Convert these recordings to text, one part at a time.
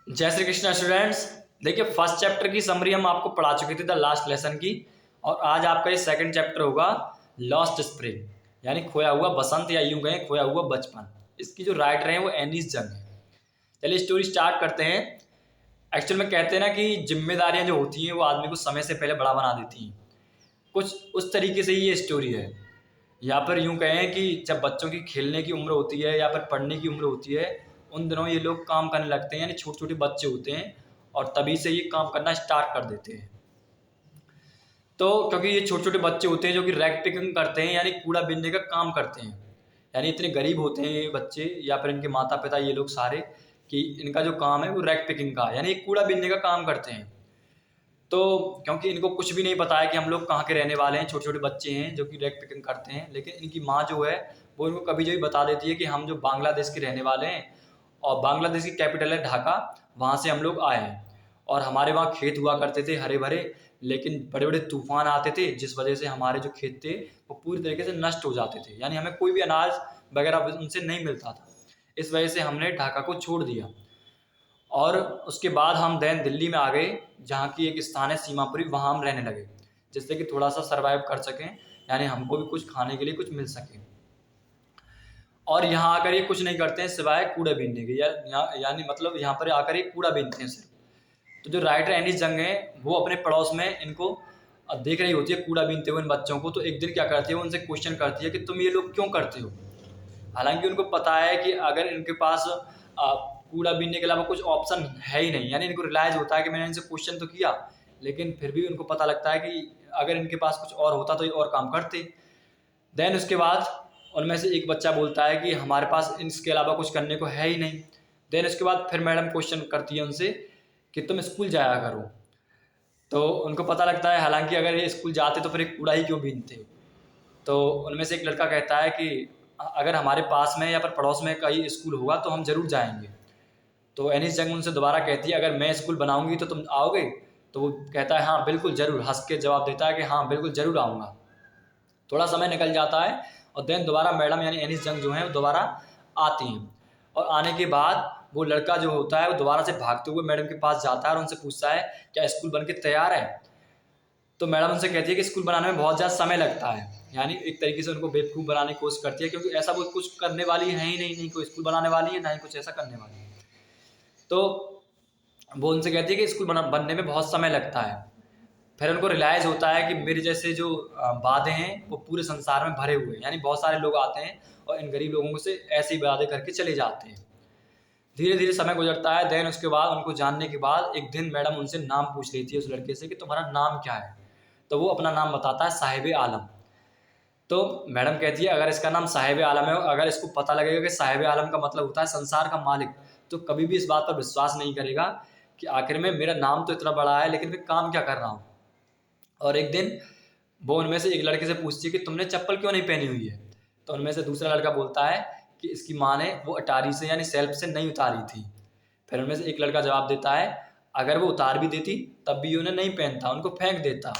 जय श्री कृष्ण स्टूडेंट्स। देखिए, first chapter की समरी हम आपको पढ़ा चुके थे द लास्ट लेसन की, और आज आपका ये सेकंड चैप्टर होगा लॉस्ट स्प्रिंग, यानी खोया हुआ बसंत, या यूं कहें खोया हुआ बचपन। इसकी जो राइटर हैं वो एनीस जंग है। चलिए स्टोरी स्टार्ट करते हैं। एक्चुअल में कहते हैं ना कि जिम्मेदारियां जो होती हैं वो आदमी को समय से पहले बड़ा बना देती हैं। कुछ उस तरीके से ही ये स्टोरी है। यहाँ पर यूं कहें कि जब बच्चों की खेलने की उम्र होती है या फिर पढ़ने की उम्र होती है, उन दिनों ये लोग काम करने लगते हैं, यानी छोटे छोटे बच्चे होते हैं और तभी से ये काम करना स्टार्ट कर देते हैं। तो क्योंकि ये छोटे छोटे बच्चे होते हैं जो कि रैग पिकिंग करते हैं, यानी कूड़ा बीनने का काम करते हैं। यानी इतने गरीब होते हैं ये बच्चे या फिर इनके माता पिता, ये लोग सारे, कि इनका जो काम है वो रैग पिकिंग का, यानी कूड़ा बीनने का काम करते हैं। तो क्योंकि इनको कुछ भी नहीं पता है कि हम लोग कहाँ के रहने वाले हैं, छोटे छोटे बच्चे हैं जो कि रैग पिकिंग करते हैं, लेकिन इनकी माँ जो है वो इनको कभी जभी बता देती है कि हम जो बांग्लादेश के रहने वाले हैं, और बांग्लादेश की कैपिटल है ढाका, वहाँ से हम लोग आए हैं, और हमारे वहाँ खेत हुआ करते थे हरे भरे, लेकिन बड़े बड़े तूफान आते थे जिस वजह से हमारे जो खेत थे वो पूरी तरीके से नष्ट हो जाते थे, यानी हमें कोई भी अनाज वगैरह उनसे नहीं मिलता था। इस वजह से हमने ढाका को छोड़ दिया, और उसके बाद हम दैन दिल्ली में आ गए, जहाँ की एक स्थान है सीमापुरी, वहाँ हम रहने लगे, जिससे कि थोड़ा सा सर्वाइव कर सकें, यानी हमको भी कुछ खाने के लिए कुछ मिल सके। और यहाँ आकर ये कुछ नहीं करते हैं सिवाय कूड़ा बीनने के, यानी मतलब यहाँ पर आकर ये कूड़ा बीनते हैं सिर्फ। तो जो राइटर एनीस जंग है वो अपने पड़ोस में इनको देख रही होती है कूड़ा बीनते हुए इन बच्चों को। तो एक दिन क्या करती है, वो उनसे क्वेश्चन करती है कि तुम ये लोग क्यों करते हो। हालांकि उनको पता है कि अगर इनके पास कूड़ा बीनने के अलावा कुछ ऑप्शन है ही नहीं, यानी इनको रियलाइज होता है कि मैंने इनसे क्वेश्चन तो किया, लेकिन फिर भी उनको पता लगता है कि अगर इनके पास कुछ और होता तो ये और काम करते। देन उसके बाद उनमें से एक बच्चा बोलता है कि हमारे पास इसके अलावा कुछ करने को है ही नहीं। देन उसके बाद फिर मैडम क्वेश्चन करती है उनसे कि तुम स्कूल जाया करो। तो उनको पता लगता है हालांकि अगर ये स्कूल जाते तो फिर एक कूड़ा ही क्यों बीनते। तो उनमें से एक लड़का कहता है कि अगर हमारे पास में या फिर पड़ोस में कहीं स्कूल होगा तो हम ज़रूर जाएंगे। तो एनीस जंग उनसे दोबारा कहती है अगर मैं स्कूल बनाऊंगी तो तुम आओगे। तो वो कहता है हाँ बिल्कुल ज़रूर, हंस के जवाब देता है कि हाँ बिल्कुल ज़रूर आऊँगा। थोड़ा समय निकल जाता है और देन दोबारा मैडम यानी एनीस जंग जो है वो दोबारा आती हैं, और आने के बाद वो लड़का जो होता है वो दोबारा से भागते हुए मैडम के पास जाता है और उनसे पूछता है क्या स्कूल बन के तैयार है। तो मैडम उनसे कहती है कि स्कूल बनाने में बहुत ज़्यादा समय लगता है, यानी एक तरीके से उनको बेवकूफ़ बनाने की कोशिश करती है, क्योंकि ऐसा वो कुछ करने वाली है ही नहीं, नहीं कोई स्कूल बनाने वाली है, ना ही कुछ ऐसा करने वाली है। तो वो उनसे कहती है कि स्कूल बनने में बहुत समय लगता है। फिर उनको रियलाइज़ होता है कि मेरे जैसे जो वादे हैं वो पूरे संसार में भरे हुए हैं, यानी बहुत सारे लोग आते हैं और इन गरीब लोगों से ऐसे ही वादे करके चले जाते हैं। धीरे धीरे समय गुजरता है। देन उसके बाद उनको जानने के बाद एक दिन मैडम उनसे नाम पूछ लेती है उस लड़के से कि तुम्हारा नाम क्या है। तो वो अपना नाम बताता है साहिब आलम। तो मैडम कहती है अगर इसका नाम साहिब आलम है, अगर इसको पता लगेगा कि साहिब आलम का मतलब होता है संसार का मालिक, तो कभी भी इस बात पर विश्वास नहीं करेगा कि आखिर में मेरा नाम तो इतना बड़ा है लेकिन मैं काम क्या कर रहा हूँ। और एक दिन वो उनमें से एक लड़के से पूछती है कि तुमने चप्पल क्यों नहीं पहनी हुई है। तो उनमें से दूसरा लड़का बोलता है कि इसकी माँ ने वो अटारी से यानी सेल्फ से नहीं उतारी थी। फिर उनमें से एक लड़का जवाब देता है अगर वो उतार भी देती तब भी उन्हें नहीं पहनता, उनको फेंक देता।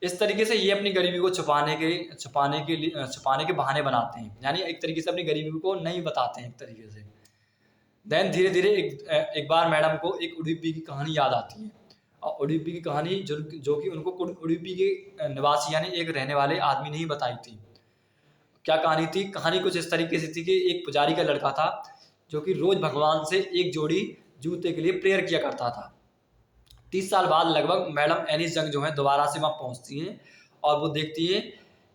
इस तरीके से ये अपनी गरीबी को छुपाने के बहाने बनाते हैं, यानी एक तरीके से अपनी गरीबी को नहीं बताते हैं एक तरीके से। देन धीरे धीरे एक बार मैडम को एक उडुपी की कहानी याद आती है, और उडुपी की कहानी जो कि उनको उडुपी के निवासी यानी एक रहने वाले आदमी ने ही बताई थी। क्या कहानी थी, कहानी कुछ इस तरीके से थी कि एक पुजारी का लड़का था जो कि रोज भगवान से एक जोड़ी जूते के लिए प्रेयर किया करता था। 30 साल बाद लगभग मैडम एनीस जंग जो है दोबारा से वहाँ पहुँचती हैं, और वो देखती है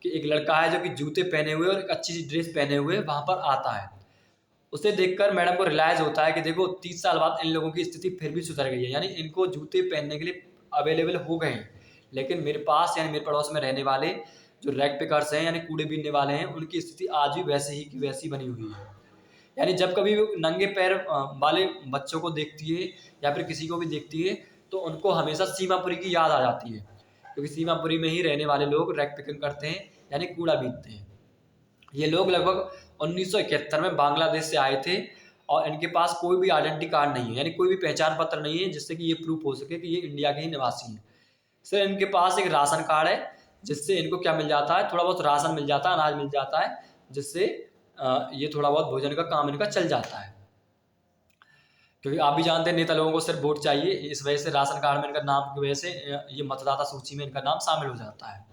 कि एक लड़का है जो कि जूते पहने हुए और एक अच्छी सी ड्रेस पहने हुए वहाँ पर आता है। उसे देखकर मैडम को रियलाइज़ होता है कि देखो 30 साल बाद इन लोगों की स्थिति फिर भी सुधर गई है, यानी इनको जूते पहनने के लिए अवेलेबल हो गए हैं, लेकिन मेरे पास यानी मेरे पड़ोस में रहने वाले जो रैग पिकर्स हैं यानी कूड़े बीनने वाले हैं, उनकी स्थिति आज भी वैसे ही की वैसी बनी हुई है। यानी जब कभी वो नंगे पैर वाले बच्चों को देखती है या फिर किसी को भी देखती है तो उनको हमेशा सीमापुरी की याद आ जाती है, क्योंकि सीमापुरी में ही रहने वाले लोग रैग पिकिंग करते हैं यानी कूड़ा बीनते हैं। ये लोग लगभग 1971 में बांग्लादेश से आए थे, और इनके पास कोई भी आइडेंटिटी कार्ड नहीं है, यानी कोई भी पहचान पत्र नहीं है जिससे कि ये प्रूफ हो सके कि ये इंडिया के ही निवासी हैं। सिर्फ इनके पास एक राशन कार्ड है, जिससे इनको क्या मिल जाता है, थोड़ा बहुत राशन मिल जाता है, अनाज मिल जाता है, जिससे ये थोड़ा बहुत भोजन का काम इनका चल जाता है। क्योंकि आप भी जानते हैं नेता लोगों को सिर्फ वोट चाहिए, इस वजह से राशन कार्ड में इनका नाम की वजह से ये मतदाता सूची में इनका नाम शामिल हो जाता है।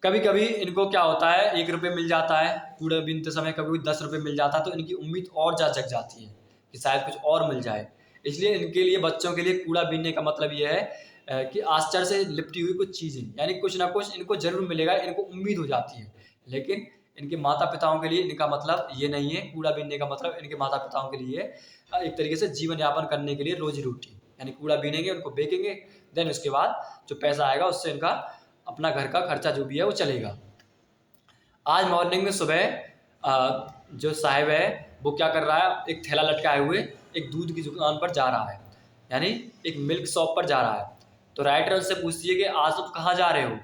कभी कभी इनको क्या होता है, 1 रुपये मिल जाता है कूड़ा बीनते समय, कभी 10 रुपये मिल जाता है, तो इनकी उम्मीद और ज़्यादा जग जाती है कि शायद कुछ और मिल जाए। इसलिए इनके लिए, बच्चों के लिए कूड़ा बीनने का मतलब ये है कि आश्चर्य से लिपटी हुई कुछ चीज़ें, यानी कुछ ना कुछ इनको जरूर मिलेगा, इनको उम्मीद हो जाती है। लेकिन इनके माता पिताओं के लिए इनका मतलब ये नहीं है, कूड़ा बीनने का मतलब इनके माता पिताओं के लिए एक तरीके से जीवन यापन करने के लिए रोजी रोटी, यानी कूड़ा बीनेंगे, उनको बेचेंगे, देन उसके बाद जो पैसा आएगा उससे इनका अपना घर का खर्चा जो भी है वो चलेगा। आज मॉर्निंग में सुबह जो साहिब है वो क्या कर रहा है, एक थैला लटकाए हुए एक दूध की दुकान पर जा रहा है, यानी एक मिल्क शॉप पर जा रहा है। तो राइटर उससे पूछती है कि आज तुम कहाँ जा रहे हो?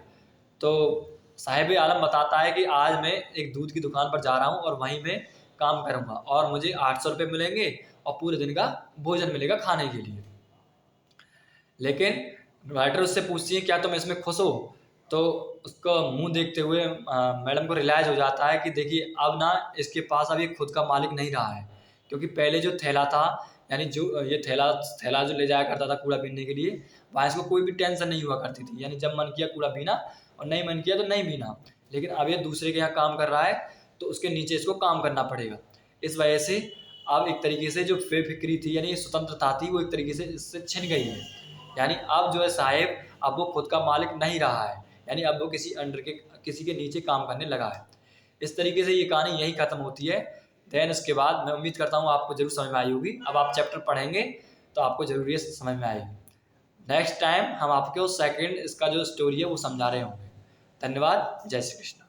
तो साहिब आलम बताता है कि आज मैं एक दूध की दुकान पर जा रहा हूँ और वहीं मैं काम करूँगा और मुझे 800 रुपये मिलेंगे और पूरे दिन का भोजन मिलेगा खाने के लिए। लेकिन राइटर उससे पूछती है क्या तुम इसमें खुश हो? तो उसका मुंह देखते हुए मैडम को रियलाइज़ हो जाता है कि देखिए अब ना इसके पास अब ये खुद का मालिक नहीं रहा है, क्योंकि पहले जो थैला था, यानी जो ये थैला थैला जो ले जाया करता था कूड़ा बीनने के लिए, वहाँ इसको कोई भी टेंशन नहीं हुआ करती थी, यानी जब मन किया कूड़ा बीना और नहीं मन किया तो नहीं बीना। लेकिन अब ये दूसरे के यहाँ काम कर रहा है तो उसके नीचे इसको काम करना पड़ेगा। इस वजह से अब एक तरीके से जो बेफिक्री थी, यानी स्वतंत्रता थी, वो एक तरीके से इससे छिन गई है। यानी अब जो है साहेब, अब वो खुद का मालिक नहीं रहा है, यानी अब वो किसी के नीचे काम करने लगा है। इस तरीके से ये कहानी यही खत्म होती है। देन उसके बाद मैं उम्मीद करता हूँ आपको जरूर समझ में आई होगी। अब आप चैप्टर पढ़ेंगे तो आपको जरूर ये समझ में आएगी। नेक्स्ट टाइम हम आपको सेकंड इसका जो स्टोरी है वो समझा रहे होंगे। धन्यवाद। जय श्री कृष्ण।